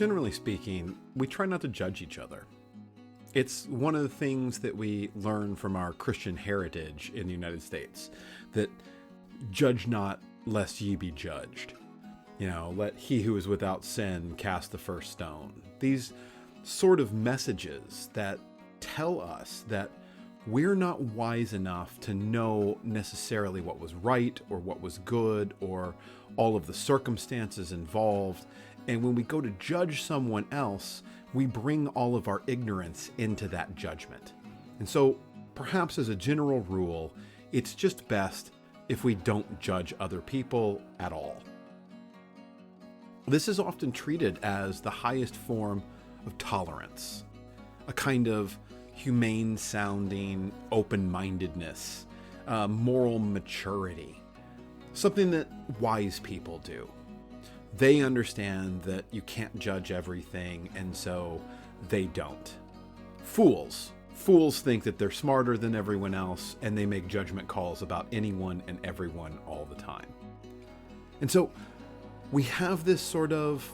Generally speaking, we try not to judge each other. It's one of the things that we learn from our Christian heritage in the United States, that judge not lest ye be judged. Let he who is without sin cast the first stone. These sort of messages that tell us that we're not wise enough to know necessarily what was right or what was good or all of the circumstances involved. And when we go to judge someone else, we bring all of our ignorance into that judgment. And so perhaps as a general rule, it's just best if we don't judge other people at all. This is often treated as the highest form of tolerance, a kind of humane-sounding open-mindedness, moral maturity, something that wise people do. They understand that you can't judge everything, and so they don't. Fools think that they're smarter than everyone else, and they make judgment calls about anyone and everyone all the time. And so we have this sort of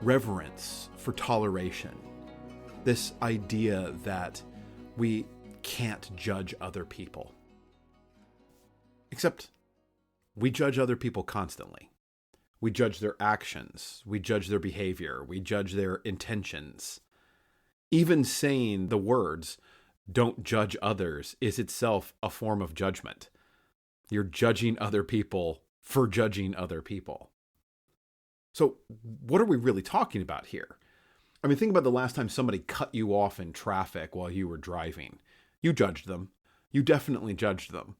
reverence for toleration, this idea that we can't judge other people. Except we judge other people constantly. We judge their actions. We judge their behavior. We judge their intentions. Even saying the words, "don't judge others," is itself a form of judgment. You're judging other people for judging other people. So what are we really talking about here? I mean, think about the last time somebody cut you off in traffic while you were driving. You judged them. You definitely judged them.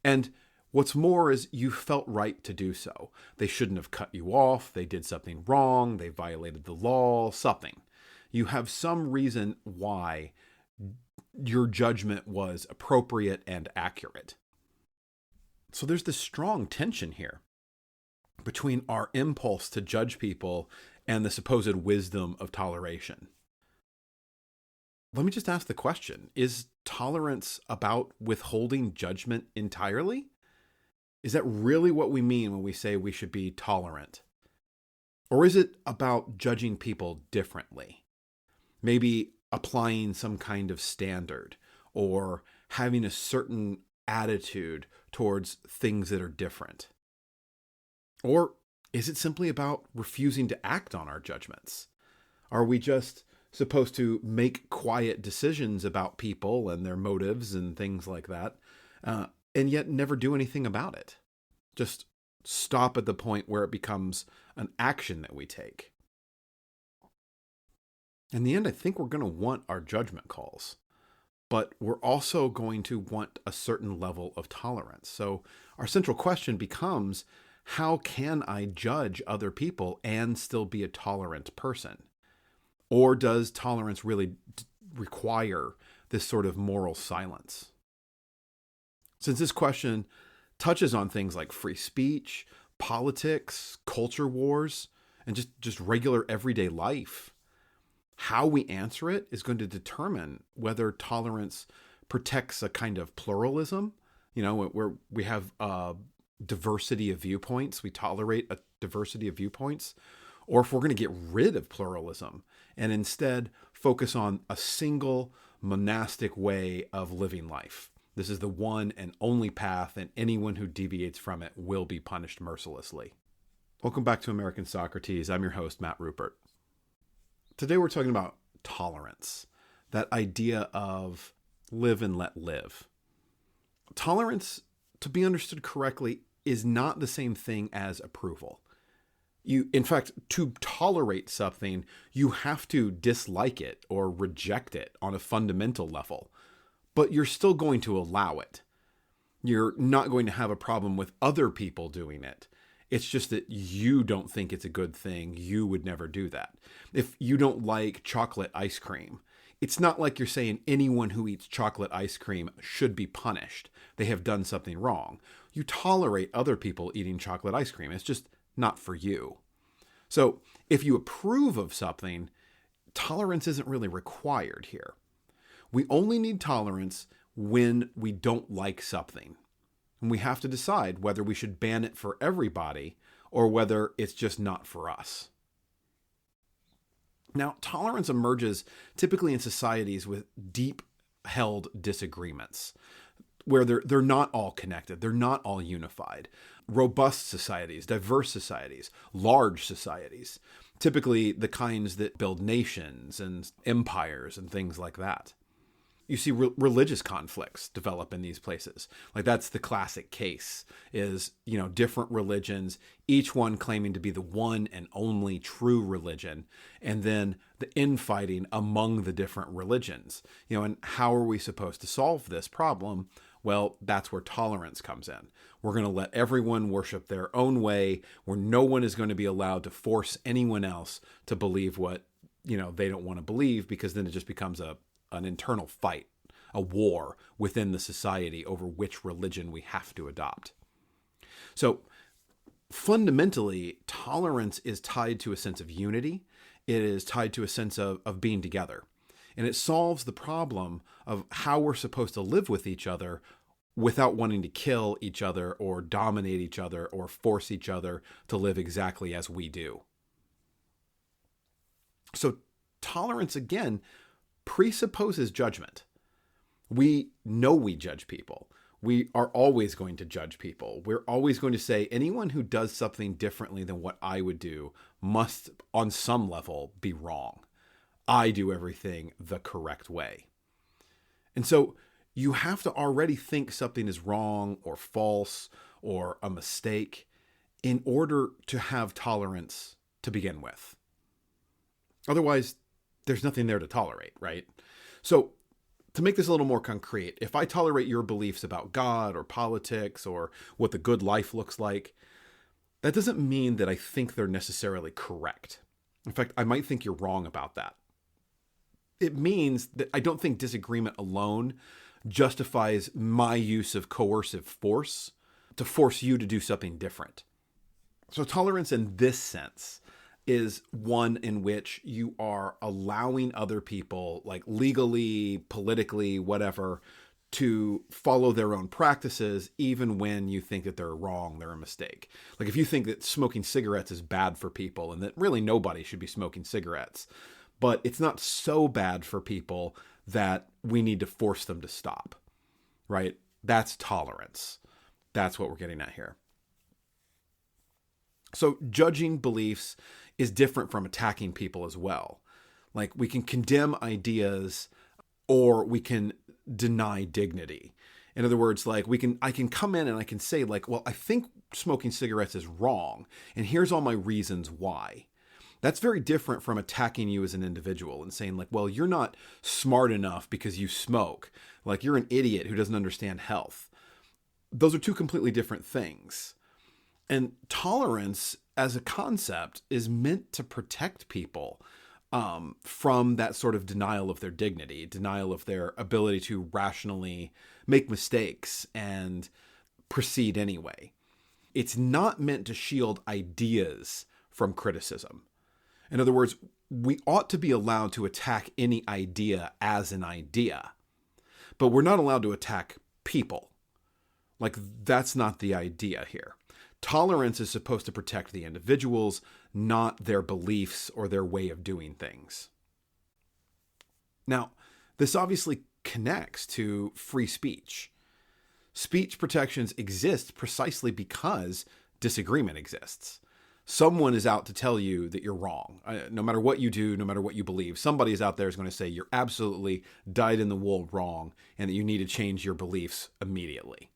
And what's more is you felt right to do so. They shouldn't have cut you off. They did something wrong. They violated the law, something. You have some reason why your judgment was appropriate and accurate. So there's this strong tension here between our impulse to judge people and the supposed wisdom of toleration. Let me just ask the question, is tolerance about withholding judgment entirely? Is that really what we mean when we say we should be tolerant? Or is it about judging people differently? Maybe applying some kind of standard or having a certain attitude towards things that are different? Or is it simply about refusing to act on our judgments? Are we just supposed to make quiet decisions about people and their motives and things like that, and yet never do anything about it? Just stop at the point where it becomes an action that we take. In the end, I think we're going to want our judgment calls, but we're also going to want a certain level of tolerance. So our central question becomes, how can I judge other people and still be a tolerant person? Or does tolerance really require this sort of moral silence? Since this question touches on things like free speech, politics, culture wars, and just regular everyday life, how we answer it is going to determine whether tolerance protects a kind of pluralism, where we have diversity of viewpoints, we tolerate a diversity of viewpoints, or if we're going to get rid of pluralism and instead focus on a single monastic way of living life. This is the one and only path, and anyone who deviates from it will be punished mercilessly. Welcome back to American Socrates. I'm your host, Matt Rupert. Today we're talking about tolerance, that idea of live and let live. Tolerance, to be understood correctly, is not the same thing as approval. In fact, to tolerate something, you have to dislike it or reject it on a fundamental level, but you're still going to allow it. You're not going to have a problem with other people doing it. It's just that you don't think it's a good thing. You would never do that. If you don't like chocolate ice cream, it's not like you're saying anyone who eats chocolate ice cream should be punished. They have done something wrong. You tolerate other people eating chocolate ice cream. It's just not for you. So if you approve of something, tolerance isn't really required here. We only need tolerance when we don't like something. And we have to decide whether we should ban it for everybody or whether it's just not for us. Now, tolerance emerges typically in societies with deep held disagreements where they're not all connected, they're not all unified. Robust societies, diverse societies, large societies, typically the kinds that build nations and empires and things like that. You see religious conflicts develop in these places. Like that's the classic case is, different religions, each one claiming to be the one and only true religion. And then the infighting among the different religions, and how are we supposed to solve this problem? Well, that's where tolerance comes in. We're going to let everyone worship their own way, where no one is going to be allowed to force anyone else to believe what, they don't want to believe, because then it just becomes an internal fight, a war within the society over which religion we have to adopt. So fundamentally, tolerance is tied to a sense of unity. It is tied to a sense of being together. And it solves the problem of how we're supposed to live with each other without wanting to kill each other or dominate each other or force each other to live exactly as we do. So tolerance, again, presupposes judgment. We know we judge people. We are always going to judge people. We're always going to say anyone who does something differently than what I would do must, on some level, be wrong. I do everything the correct way. And so you have to already think something is wrong or false or a mistake in order to have tolerance to begin with. Otherwise, there's nothing there to tolerate, right? So to make this a little more concrete, if I tolerate your beliefs about God or politics or what the good life looks like, that doesn't mean that I think they're necessarily correct. In fact, I might think you're wrong about that. It means that I don't think disagreement alone justifies my use of coercive force to force you to do something different. So tolerance in this sense is one in which you are allowing other people, like legally, politically, whatever, to follow their own practices, even when you think that they're wrong, they're a mistake. Like if you think that smoking cigarettes is bad for people and that really nobody should be smoking cigarettes, but it's not so bad for people that we need to force them to stop, right? That's tolerance. That's what we're getting at here. So judging beliefs is different from attacking people as well. Like we can condemn ideas or we can deny dignity. In other words, like I can come in and I can say like, well, I think smoking cigarettes is wrong and here's all my reasons why. That's very different from attacking you as an individual and saying like, well, you're not smart enough because you smoke. Like you're an idiot who doesn't understand health. Those are two completely different things. And tolerance as a concept is meant to protect people from that sort of denial of their dignity, denial of their ability to rationally make mistakes and proceed anyway. It's not meant to shield ideas from criticism. In other words, we ought to be allowed to attack any idea as an idea, but we're not allowed to attack people. Like that's not the idea here. Tolerance is supposed to protect the individuals, not their beliefs or their way of doing things. Now, this obviously connects to free speech. Speech protections exist precisely because disagreement exists. Someone is out to tell you that you're wrong. No matter what you do, no matter what you believe, somebody is out there is going to say you're absolutely dyed-in-the-wool wrong and that you need to change your beliefs immediately.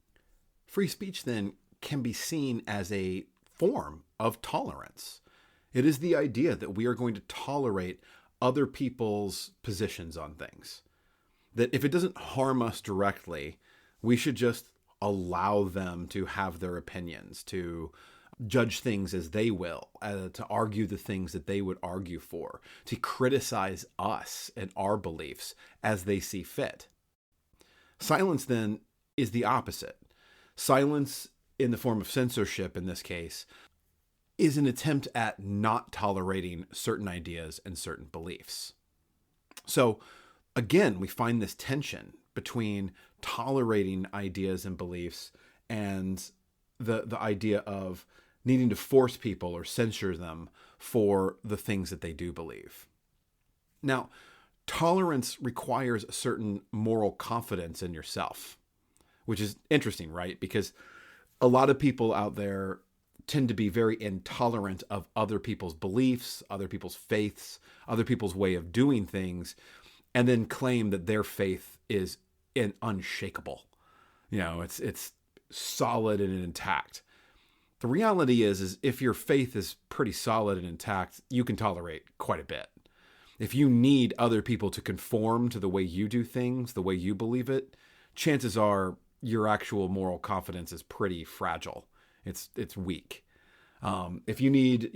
Free speech, then, can be seen as a form of tolerance. It is the idea that we are going to tolerate other people's positions on things. That if it doesn't harm us directly, we should just allow them to have their opinions, to judge things as they will, to argue the things that they would argue for, to criticize us and our beliefs as they see fit. Silence, then, is the opposite. Silence, in the form of censorship in this case, is an attempt at not tolerating certain ideas and certain beliefs. So, again, we find this tension between tolerating ideas and beliefs and the idea of needing to force people or censure them for the things that they do believe. Now, tolerance requires a certain moral confidence in yourself, which is interesting, right? Because a lot of people out there tend to be very intolerant of other people's beliefs, other people's faiths, other people's way of doing things, and then claim that their faith is unshakable. It's solid and intact. The reality is if your faith is pretty solid and intact, you can tolerate quite a bit. If you need other people to conform to the way you do things, the way you believe it, chances are your actual moral confidence is pretty fragile. It's weak. If you need,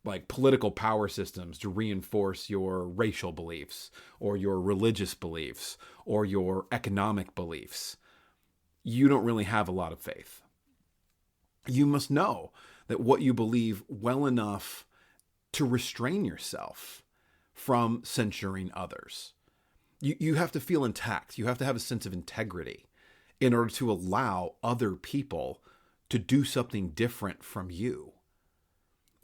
like political power systems to reinforce your racial beliefs or your religious beliefs or your economic beliefs, you don't really have a lot of faith. You must know that what you believe well enough to restrain yourself from censuring others. You have to feel intact. You have to have a sense of integrity in order to allow other people to do something different from you.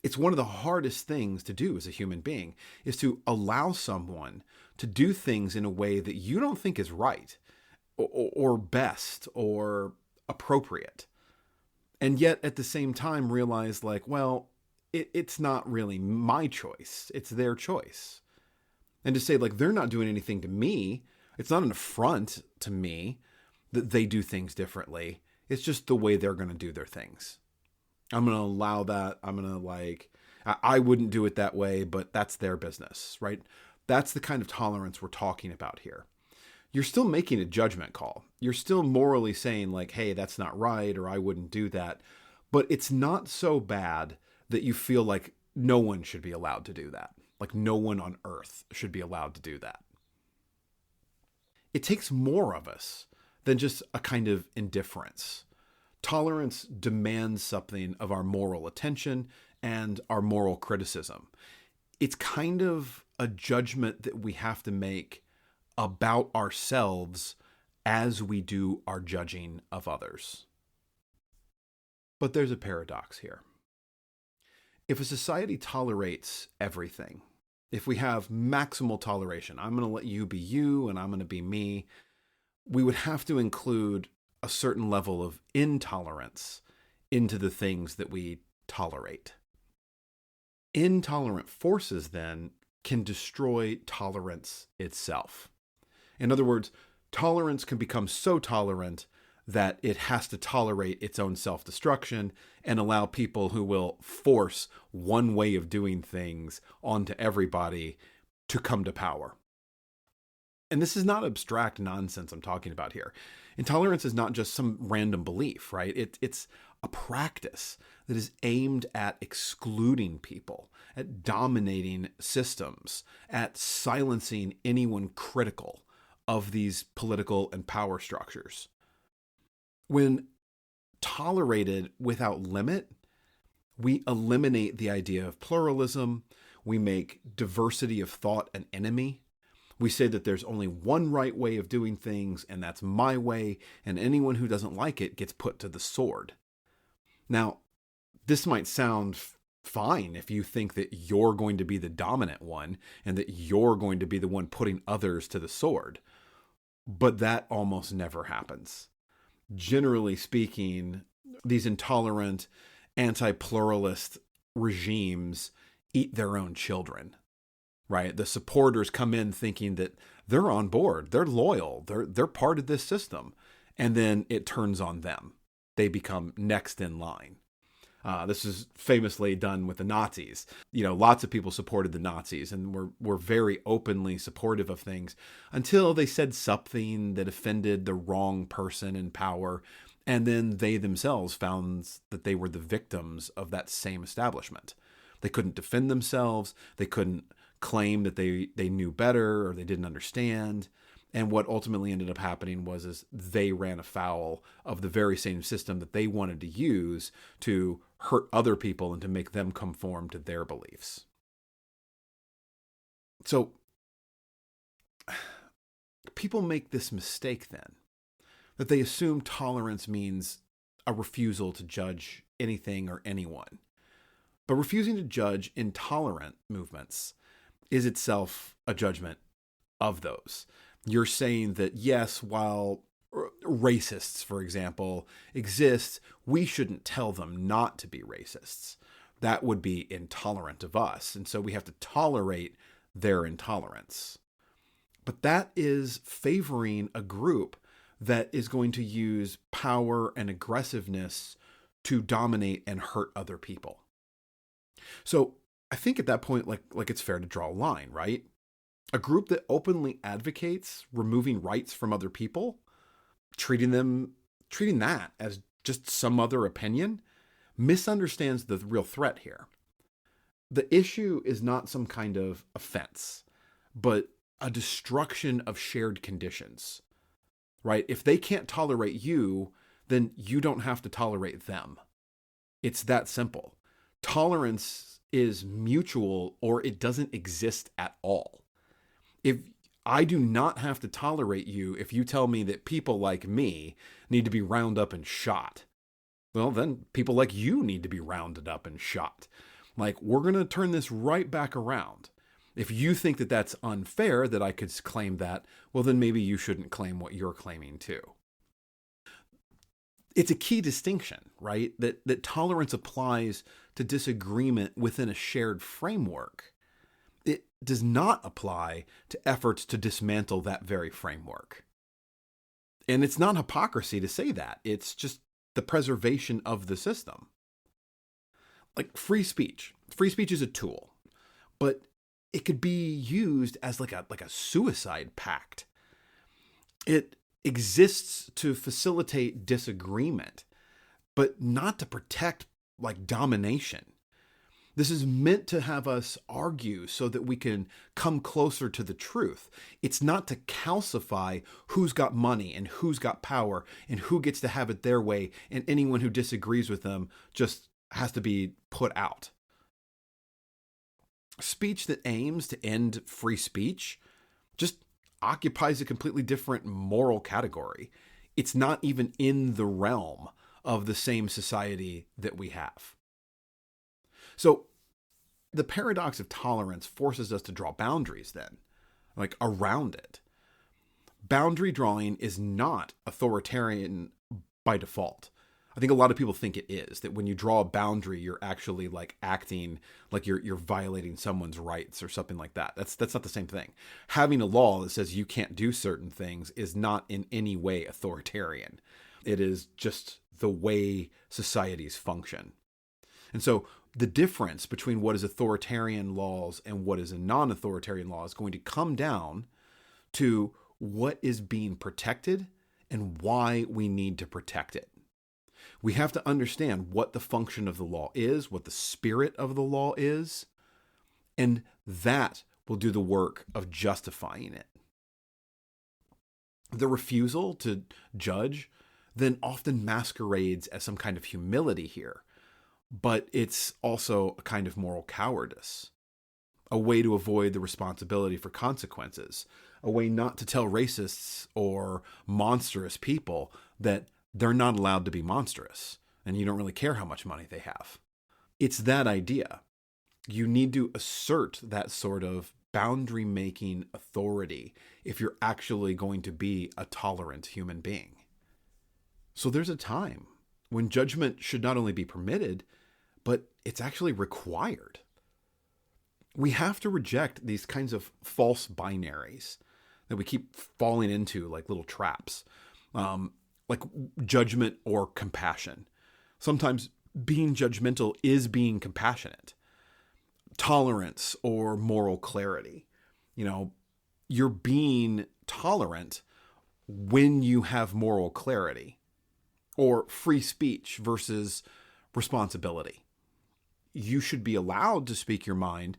It's one of the hardest things to do as a human being, is to allow someone to do things in a way that you don't think is right or best or appropriate. And yet at the same time realize it's not really my choice. It's their choice. And to say they're not doing anything to me. It's not an affront to me that they do things differently. It's just the way they're going to do their things. I'm going to allow that. I'm going to I wouldn't do it that way, but that's their business, right? That's the kind of tolerance we're talking about here. You're still making a judgment call. You're still morally saying hey, that's not right, or I wouldn't do that. But it's not so bad that you feel like no one should be allowed to do that. No one on earth should be allowed to do that. It takes more of us than just a kind of indifference. Tolerance demands something of our moral attention and our moral criticism. It's kind of a judgment that we have to make about ourselves as we do our judging of others. But there's a paradox here. If a society tolerates everything, if we have maximal toleration, I'm going to let you be you and I'm going to be me, we would have to include a certain level of intolerance into the things that we tolerate. Intolerant forces then can destroy tolerance itself. In other words, tolerance can become so tolerant that it has to tolerate its own self-destruction and allow people who will force one way of doing things onto everybody to come to power. And this is not abstract nonsense I'm talking about here. Intolerance is not just some random belief, right? It's a practice that is aimed at excluding people, at dominating systems, at silencing anyone critical of these political and power structures. When tolerated without limit, we eliminate the idea of pluralism. We make diversity of thought an enemy. We say that there's only one right way of doing things, and that's my way, and anyone who doesn't like it gets put to the sword. Now, this might sound fine if you think that you're going to be the dominant one and that you're going to be the one putting others to the sword. But that almost never happens. Generally speaking, these intolerant, anti-pluralist regimes eat their own children, right? The supporters come in thinking that they're on board, they're loyal, they're part of this system, and then it turns on them. They become next in line. This is famously done with the Nazis. Lots of people supported the Nazis and were very openly supportive of things until they said something that offended the wrong person in power. And then they themselves found that they were the victims of that same establishment. They couldn't defend themselves. They couldn't claim that they knew better or they didn't understand. And what ultimately ended up happening was they ran afoul of the very same system that they wanted to use to hurt other people and to make them conform to their beliefs. So people make this mistake then, that they assume tolerance means a refusal to judge anything or anyone. But refusing to judge intolerant movements is itself a judgment of those. You're saying that, yes, while racists, for example, exist, we shouldn't tell them not to be racists. That would be intolerant of us. And so we have to tolerate their intolerance. But that is favoring a group that is going to use power and aggressiveness to dominate and hurt other people. So I think at that point, like it's fair to draw a line, right? A group that openly advocates removing rights from other people, treating that as just some other opinion, misunderstands the real threat here. The issue is not some kind of offense, but a destruction of shared conditions, right? If they can't tolerate you, then you don't have to tolerate them. It's that simple. Tolerance is mutual, or it doesn't exist at all. If I do not have to tolerate you if you tell me that people like me need to be rounded up and shot, well, then people like you need to be rounded up and shot. Like, we're going to turn this right back around. If you think that that's unfair, that I could claim that, well, then maybe you shouldn't claim what you're claiming too. It's a key distinction, right? That tolerance applies to disagreement within a shared framework. It does not apply to efforts to dismantle that very framework. And it's not hypocrisy to say that. It's just the preservation of the system. Like free speech. Free speech is a tool, but it could be used as like a suicide pact. It exists to facilitate disagreement, but not to protect like domination. This is meant to have us argue so that we can come closer to the truth. It's not to calcify who's got money and who's got power and who gets to have it their way, and anyone who disagrees with them just has to be put out. Speech that aims to end free speech just occupies a completely different moral category. It's not even in the realm of the same society that we have. So the paradox of tolerance forces us to draw boundaries then, like around it. Boundary drawing is not authoritarian by default. I think a lot of people think it is, that when you draw a boundary, you're actually like acting like you're violating someone's rights or something like that. That's not the same thing. Having a law that says you can't do certain things is not in any way authoritarian. It is just the way societies function. And so the difference between what is authoritarian laws and what is a non-authoritarian law is going to come down to what is being protected and why we need to protect it. We have to understand what the function of the law is, what the spirit of the law is, and that will do the work of justifying it. The refusal to judge then often masquerades as some kind of humility here, but it's also a kind of moral cowardice, a way to avoid the responsibility for consequences, a way not to tell racists or monstrous people that they're not allowed to be monstrous and you don't really care how much money they have. It's that idea. You need to assert that sort of boundary-making authority if you're actually going to be a tolerant human being. So there's a time when judgment should not only be permitted, but it's actually required. We have to reject these kinds of false binaries that we keep falling into like little traps, like judgment or compassion. Sometimes being judgmental is being compassionate. Tolerance or moral clarity. You're being tolerant when you have moral clarity. Or free speech versus responsibility. You should be allowed to speak your mind,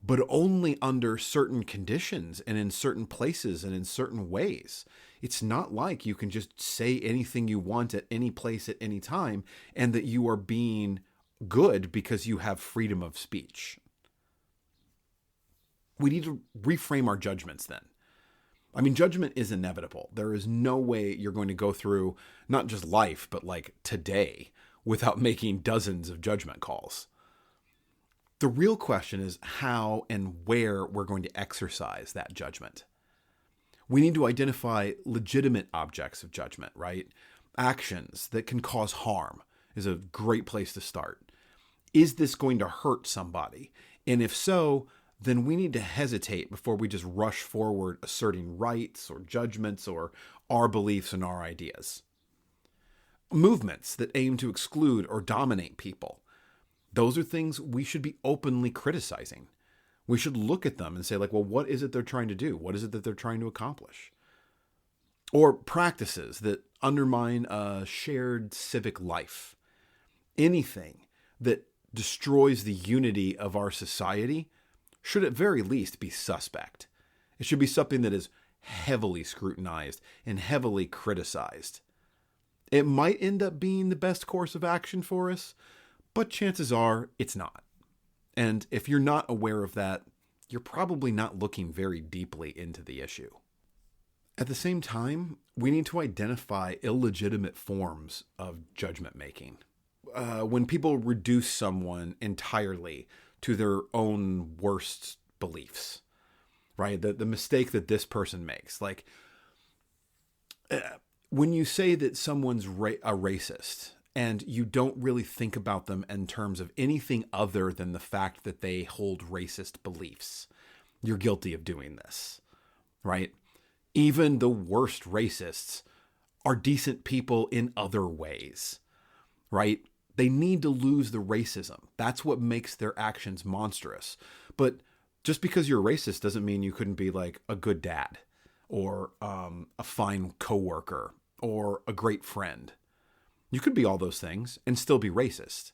but only under certain conditions and in certain places and in certain ways. It's not like you can just say anything you want at any place at any time and that you are being good because you have freedom of speech. We need to reframe our judgments then. I mean, judgment is inevitable. There is no way you're going to go through not just life, but like today without making dozens of judgment calls. The real question is how and where we're going to exercise that judgment. We need to identify legitimate objects of judgment, right? Actions that can cause harm is a great place to start. Is this going to hurt somebody? And if so, then we need to hesitate before we just rush forward asserting rights or judgments or our beliefs and our ideas. Movements that aim to exclude or dominate people. Those are things we should be openly criticizing. We should look at them and say, like, well, what is it they're trying to do? What is it that they're trying to accomplish? Or practices that undermine a shared civic life. Anything that destroys the unity of our society should at very least be suspect. It should be something that is heavily scrutinized and heavily criticized. It might end up being the best course of action for us, but chances are it's not. And if you're not aware of that, you're probably not looking very deeply into the issue. At the same time, we need to identify illegitimate forms of judgment making. When people reduce someone entirely to their own worst beliefs, right? The mistake that this person makes. Like, when you say that someone's a racist and you don't really think about them in terms of anything other than the fact that they hold racist beliefs, you're guilty of doing this, right? Even the worst racists are decent people in other ways, right? They need to lose the racism. That's what makes their actions monstrous. But just because you're racist doesn't mean you couldn't be like a good dad or a fine coworker or a great friend. You could be all those things and still be racist.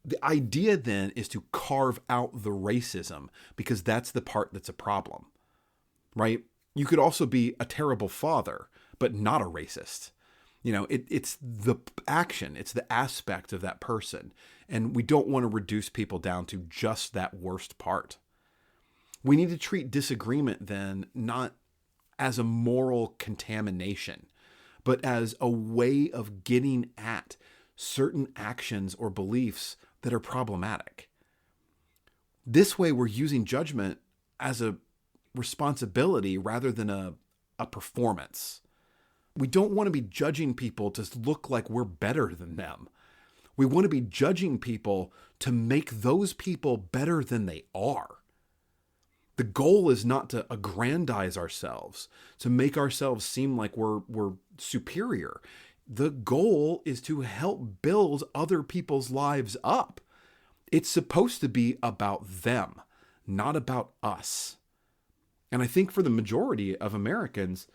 The idea then is to carve out the racism because that's the part that's a problem, right? You could also be a terrible father, but not a racist. You know, it's the action, it's the aspect of that person. And we don't want to reduce people down to just that worst part. We need to treat disagreement then not as a moral contamination, but as a way of getting at certain actions or beliefs that are problematic. This way, we're using judgment as a responsibility rather than a performance. We don't want to be judging people to look like we're better than them. We want to be judging people to make those people better than they are. The goal is not to aggrandize ourselves, to make ourselves seem like we're superior. The goal is to help build other people's lives up. It's supposed to be about them, not about us. And I think for the majority of Americans,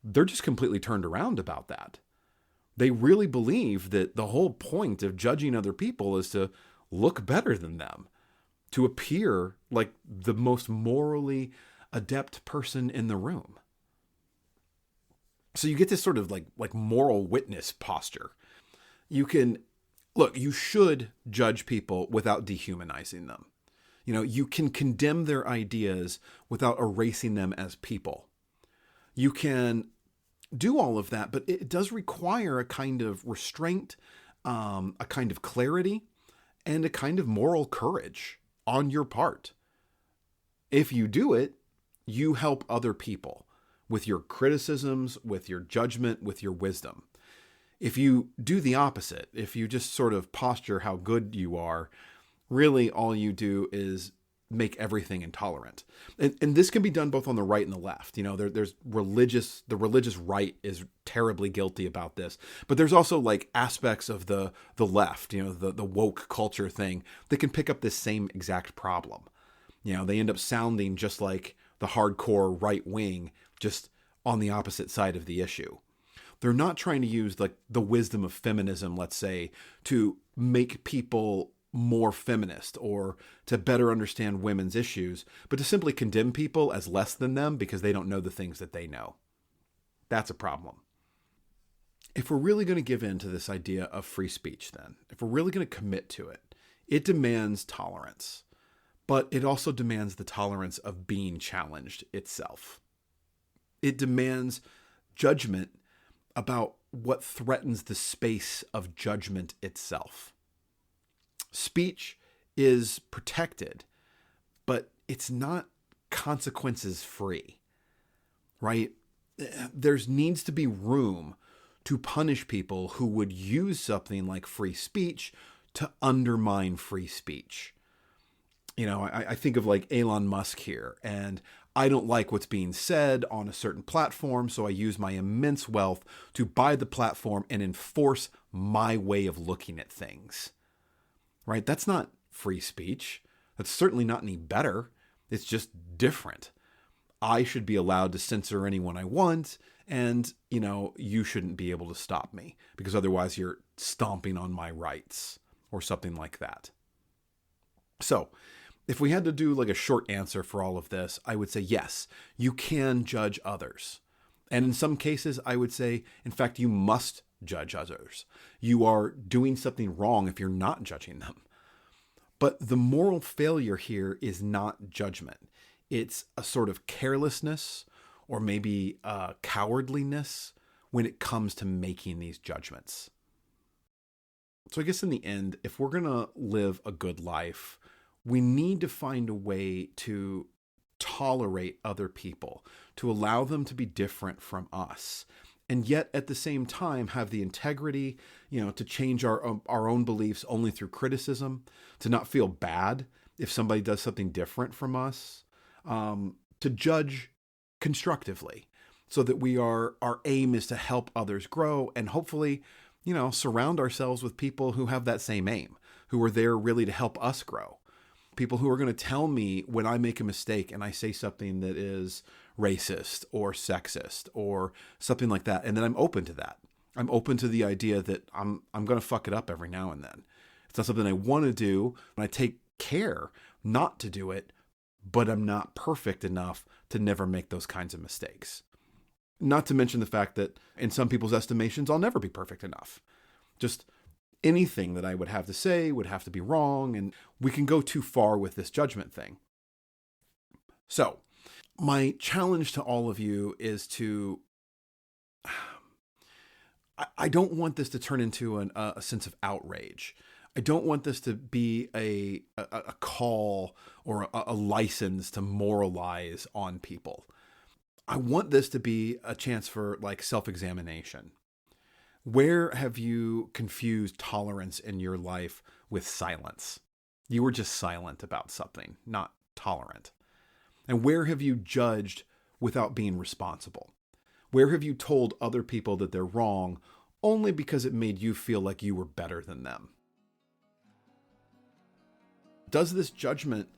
they're just completely turned around about that. They really believe that the whole point of judging other people is to look better than them, to appear like the most morally adept person in the room. So you get this sort of like moral witness posture. You should judge people without dehumanizing them. You know, you can condemn their ideas without erasing them as people. You can do all of that, but it does require a kind of restraint, a kind of clarity, and a kind of moral courage on your part. If you do it, you help other people with your criticisms, with your judgment, with your wisdom. If you do the opposite, if you just sort of posture how good you are, really all you do is make everything intolerant. And this can be done both on the right and the left. You know, the religious right is terribly guilty about this, but there's also like aspects of the left, you know, the woke culture thing that can pick up this same exact problem. You know, they end up sounding just like the hardcore right wing, just on the opposite side of the issue. They're not trying to use like the wisdom of feminism, let's say, to make people more feminist or to better understand women's issues, but to simply condemn people as less than them because they don't know the things that they know. That's a problem. If we're really going to give in to this idea of free speech, then, if we're really going to commit to it, it demands tolerance, but it also demands the tolerance of being challenged itself. It demands judgment about what threatens the space of judgment itself. Speech is protected, but it's not consequences free, right? There needs to be room to punish people who would use something like free speech to undermine free speech. I think of like Elon Musk here, and I don't like what's being said on a certain platform, so I use my immense wealth to buy the platform and enforce my way of looking at things. Right? That's not free speech. That's certainly not any better. It's just different. I should be allowed to censor anyone I want, and, you shouldn't be able to stop me, because otherwise you're stomping on my rights or something like that. So, if we had to do like a short answer for all of this, I would say yes, you can judge others. And in some cases, I would say, in fact, you must judge others. You are doing something wrong if you're not judging them. But the moral failure here is not judgment. It's a sort of carelessness or maybe cowardliness when it comes to making these judgments. So I guess in the end, if we're going to live a good life, we need to find a way to tolerate other people, to allow them to be different from us, and yet at the same time have the integrity, to change our own beliefs only through criticism, to not feel bad if somebody does something different from us, to judge constructively, so that our aim is to help others grow and hopefully, surround ourselves with people who have that same aim, who are there really to help us grow. People who are going to tell me when I make a mistake and I say something that is racist or sexist or something like that. And then I'm open to that. I'm open to the idea that I'm going to fuck it up every now and then. It's not something I want to do, and I take care not to do it, but I'm not perfect enough to never make those kinds of mistakes. Not to mention the fact that in some people's estimations, I'll never be perfect enough. Just anything that I would have to say would have to be wrong, and we can go too far with this judgment thing. So, my challenge to all of you is to, I don't want this to turn into a sense of outrage. I don't want this to be a call or a license to moralize on people. I want this to be a chance for like self-examination. Where have you confused tolerance in your life with silence? You were just silent about something, not tolerant. And where have you judged without being responsible? Where have you told other people that they're wrong only because it made you feel like you were better than them? Does this judgment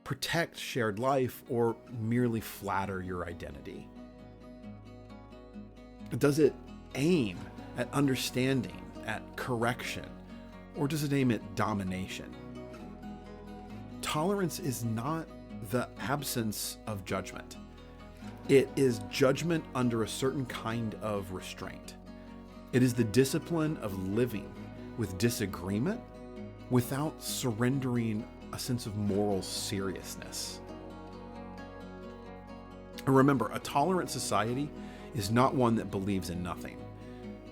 protect shared life or merely flatter your identity? Does it aim at understanding, at correction, or does it aim at domination? Tolerance is not the absence of judgment. It is judgment under a certain kind of restraint. It is the discipline of living with disagreement without surrendering a sense of moral seriousness. And remember, a tolerant society is not one that believes in nothing.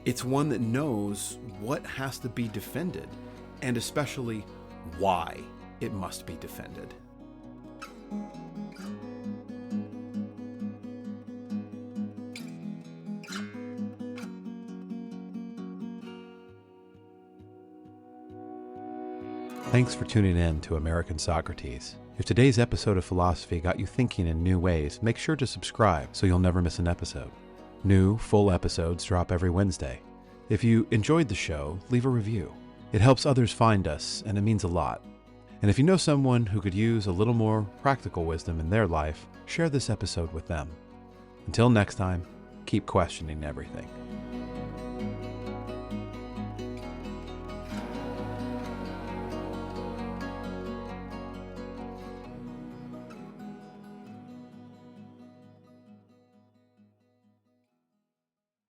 It's one that knows what has to be defended, and especially why it must be defended. Thanks for tuning in to American Socrates. If today's episode of Philosophy got you thinking in new ways, make sure to subscribe so you'll never miss an episode. New, full episodes drop every Wednesday. If you enjoyed the show, leave a review. It helps others find us, and it means a lot. And if you know someone who could use a little more practical wisdom in their life, share this episode with them. Until next time, keep questioning everything.